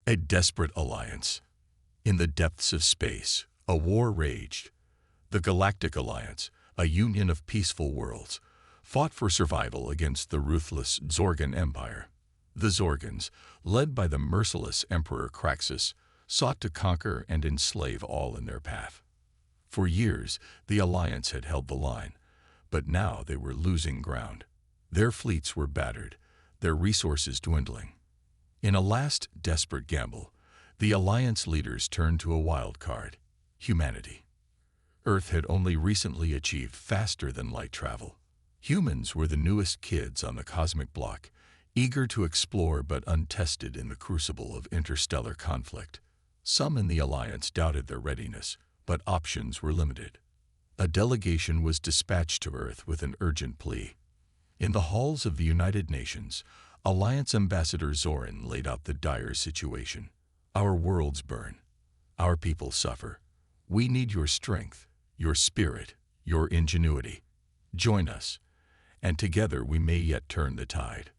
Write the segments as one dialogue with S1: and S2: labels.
S1: A desperate alliance. In the depths of space, a war raged. The Galactic Alliance, a union of peaceful worlds, fought for survival against the ruthless Zorgan Empire. The Zorgans, led by the merciless Emperor Kraxus, sought to conquer and enslave all in their path. For years, the Alliance had held the line, but now they were losing ground. Their fleets were battered, their resources dwindling. In a last desperate gamble, the Alliance leaders turned to a wild card: humanity. Earth had only recently achieved faster-than-light travel. Humans were the newest kids on the cosmic block, eager to explore but untested in the crucible of interstellar conflict. Some in the Alliance doubted their readiness, but options were limited. A delegation was dispatched to Earth with an urgent plea. In the halls of the United Nations, Alliance Ambassador Zoran laid out the dire situation. Our worlds burn. Our people suffer. We need your strength, your spirit, your ingenuity. Join us, and together we may yet turn the tide.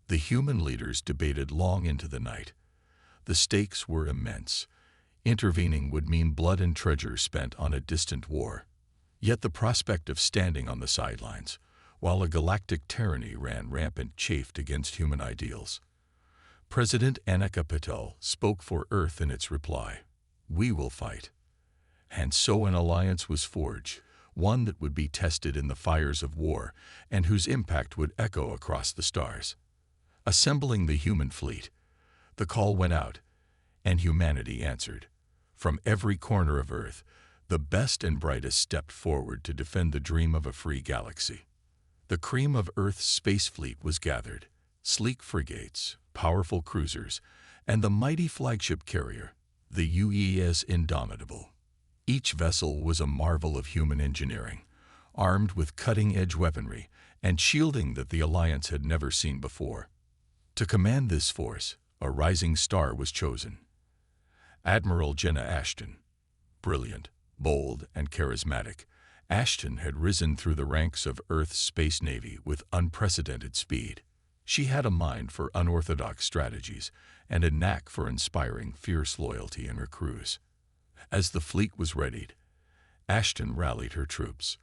S1: The human leaders debated long into the night. The stakes were immense. Intervening would mean blood and treasure spent on a distant war. Yet the prospect of standing on the sidelines, while a galactic tyranny ran rampant, chafed against human ideals. President Annika Patel spoke for Earth in its reply: "We will fight." And so an alliance was forged, one that would be tested in the fires of war and whose impact would echo across the stars. Assembling the human fleet, the call went out, and humanity answered. From every corner of Earth, the best and brightest stepped forward to defend the dream of a free galaxy. The cream of Earth's space fleet was gathered: sleek frigates, powerful cruisers, and the mighty flagship carrier, the UES Indomitable. Each vessel was a marvel of human engineering, armed with cutting-edge weaponry and shielding that the Alliance had never seen before. To command this force, a rising star was chosen: Admiral Jenna Ashton. Brilliant, bold, and charismatic, Ashton had risen through the ranks of Earth's space navy with unprecedented speed. She had a mind for unorthodox strategies and a knack for inspiring fierce loyalty in her crews. As the fleet was readied, Ashton rallied her troops.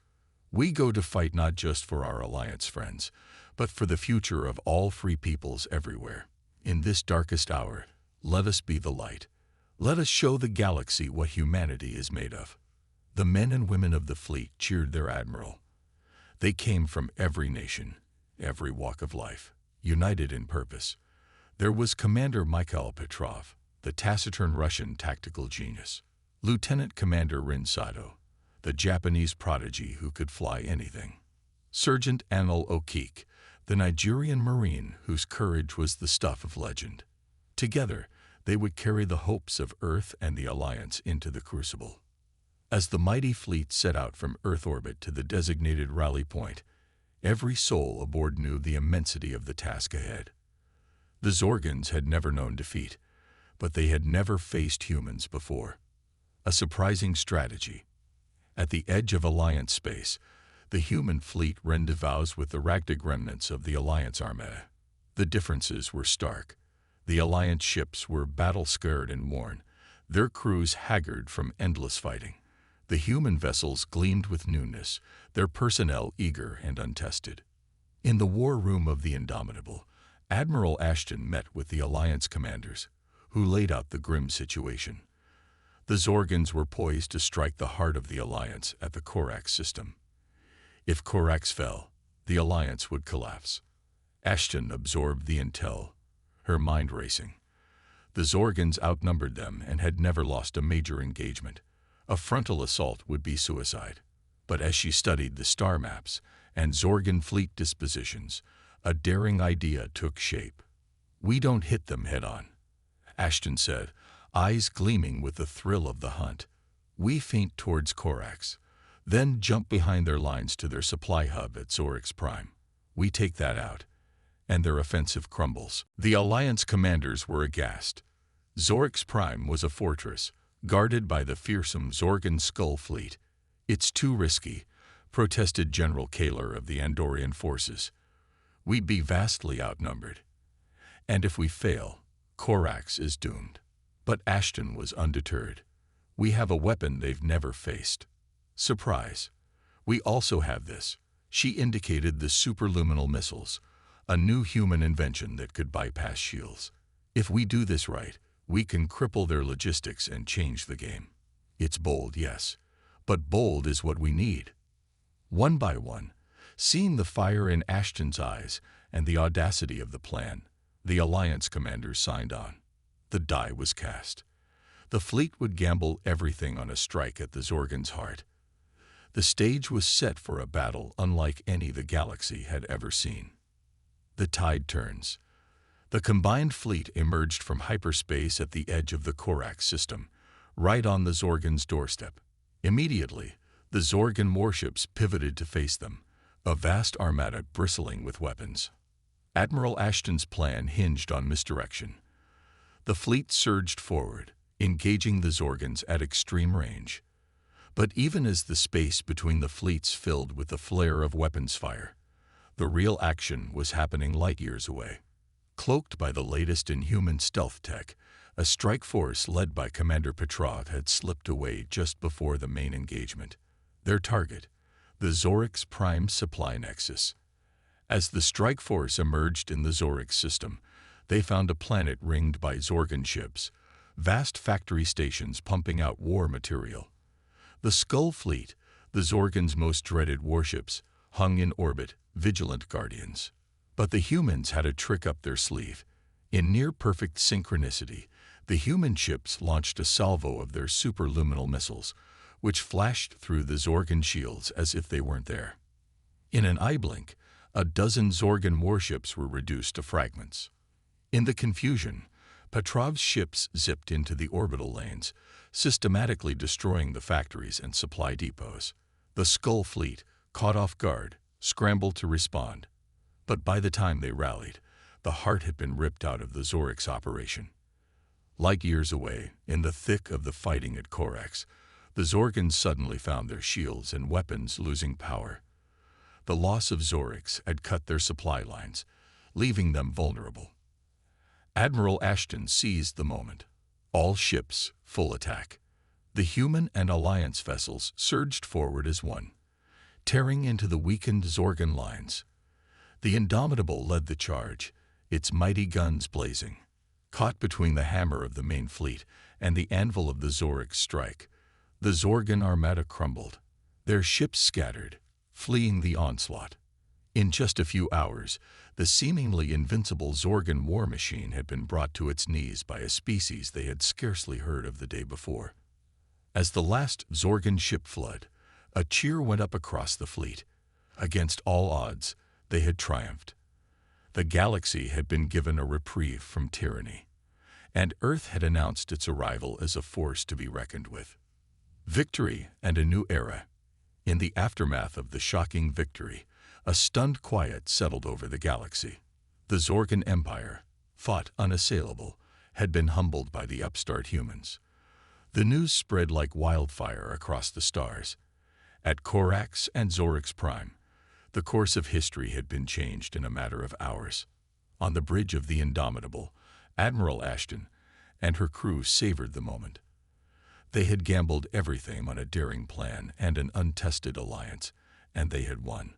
S1: "We go to fight not just for our Alliance friends, but for the future of all free peoples everywhere. In this darkest hour, let us be the light. Let us show the galaxy what humanity is made of." The men and women of the fleet cheered their admiral. They came from every nation, every walk of life, united in purpose. There was Commander Mikhail Petrov, the taciturn Russian tactical genius; Lieutenant Commander Rin Sato, the Japanese prodigy who could fly anything; Sergeant Anil Okik, the Nigerian Marine whose courage was the stuff of legend. Together, they would carry the hopes of Earth and the Alliance into the crucible. As the mighty fleet set out from Earth orbit to the designated rally point, every soul aboard knew the immensity of the task ahead. The Zorgans had never known defeat, but they had never faced humans before. A surprising strategy. At the edge of Alliance space, the human fleet rendezvoused with the ragtag remnants of the Alliance armada. The differences were stark. The Alliance ships were battle-scarred and worn, their crews haggard from endless fighting. The human vessels gleamed with newness, their personnel eager and untested. In the war room of the Indomitable, Admiral Ashton met with the Alliance commanders, who laid out the grim situation. The Zorgans were poised to strike the heart of the Alliance at the Corax system. If Corax fell, the Alliance would collapse. Ashton absorbed the intel, her mind racing. The Zorgans outnumbered them and had never lost a major engagement. A frontal assault would be suicide. But as she studied the star maps and Zorgan fleet dispositions, a daring idea took shape. "We don't hit them head-on," Ashton said, eyes gleaming with the thrill of the hunt. "We feint towards Corax, then jump behind their lines to their supply hub at Zorix Prime. We take that out, and their offensive crumbles." The Alliance commanders were aghast. Zorix Prime was a fortress, guarded by the fearsome Zorgan Skull Fleet. "It's too risky," protested General Kaler of the Andorian forces. "We'd be vastly outnumbered. And if we fail, Corax is doomed. But Ashton was undeterred. We have a weapon they've never faced. Surprise. We also have this. She indicated the superluminal missiles, a new human invention that could bypass shields. If we do this right, we can cripple their logistics and change the game. It's bold, yes, but bold is what we need. One by one, seeing the fire in Ashton's eyes and the audacity of the plan, the Alliance commanders signed on. The die was cast. The fleet would gamble everything on a strike at the Zorgon's heart. The stage was set for a battle unlike any the galaxy had ever seen. The tide turns. The combined fleet emerged from hyperspace at the edge of the Corax system, right on the Zorgon's doorstep. Immediately, the Zorgon warships pivoted to face them, a vast armada bristling with weapons. Admiral Ashton's plan hinged on misdirection. The fleet surged forward, engaging the Zorgons at extreme range. But even as the space between the fleets filled with the flare of weapons fire, the real action was happening light years away. Cloaked by the latest in human stealth tech, a strike force led by Commander Petrov had slipped away just before the main engagement. Their target, the Zorix Prime Supply Nexus. As the strike force emerged in the Zorix system, they found a planet ringed by Zorgon ships, vast factory stations pumping out war material. The Skull Fleet, the Zorgon's most dreaded warships, hung in orbit, vigilant guardians. But the humans had a trick up their sleeve. In near-perfect synchronicity, the human ships launched a salvo of their superluminal missiles, which flashed through the Zorgon shields as if they weren't there. In an eye blink, a dozen Zorgon warships were reduced to fragments. In the confusion, Petrov's ships zipped into the orbital lanes, systematically destroying the factories and supply depots. The Skull Fleet, caught off guard, scrambled to respond. But by the time they rallied, the heart had been ripped out of the Zorix operation. Light years away, in the thick of the fighting at Corax, the Zorgons suddenly found their shields and weapons losing power. The loss of Zorix had cut their supply lines, leaving them vulnerable. Admiral Ashton seized the moment. All ships, full attack. The human and Alliance vessels surged forward as one, tearing into the weakened Zorgon lines. The Indomitable led the charge, its mighty guns blazing. Caught between the hammer of the main fleet and the anvil of the Zorix strike, the Zorgon armada crumbled. Their ships scattered, fleeing the onslaught. In just a few hours, the seemingly invincible Zorgon war machine had been brought to its knees by a species they had scarcely heard of the day before. As the last Zorgon ship fled, a cheer went up across the fleet. Against all odds, they had triumphed. The galaxy had been given a reprieve from tyranny, and Earth had announced its arrival as a force to be reckoned with. Victory and a new era. In the aftermath of the shocking victory, a stunned quiet settled over the galaxy. The Zorgon Empire, thought unassailable, had been humbled by the upstart humans. The news spread like wildfire across the stars. At Corax and Zorix Prime, the course of history had been changed in a matter of hours. On the bridge of the Indomitable, Admiral Ashton and her crew savored the moment. They had gambled everything on a daring plan and an untested alliance, and they had won.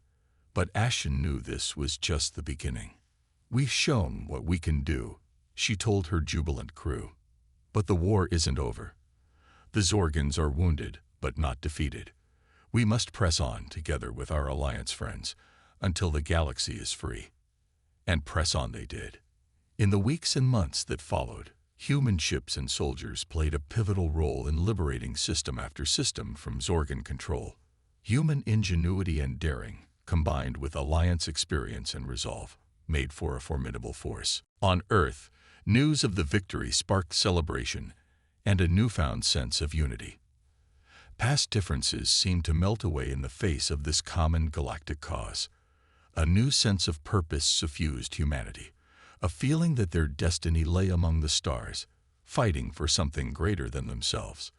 S1: But Ashton knew this was just the beginning. "We've shown what we can do," she told her jubilant crew. "But the war isn't over. The Zorgons are wounded, but not defeated. We must press on together with our Alliance friends until the galaxy is free." And press on they did. In the weeks and months that followed, human ships and soldiers played a pivotal role in liberating system after system from Zorgon control. Human ingenuity and daring, combined with Alliance experience and resolve, made for a formidable force. On Earth, news of the victory sparked celebration and a newfound sense of unity. Past differences seemed to melt away in the face of this common galactic cause. A new sense of purpose suffused humanity, a feeling that their destiny lay among the stars, fighting for something greater than themselves.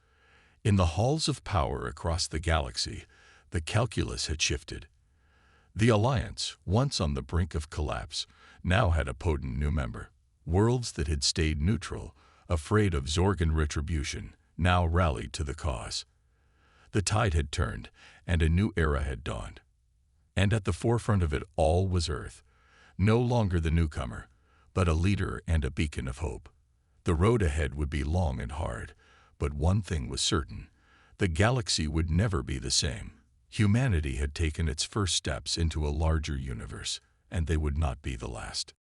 S1: In the halls of power across the galaxy, the calculus had shifted. The Alliance, once on the brink of collapse, now had a potent new member. Worlds that had stayed neutral, afraid of Zorgan retribution, now rallied to the cause. The tide had turned, and a new era had dawned. And at the forefront of it all was Earth, no longer the newcomer, but a leader and a beacon of hope. The road ahead would be long and hard, but one thing was certain: the galaxy would never be the same. Humanity had taken its first steps into a larger universe, and they would not be the last.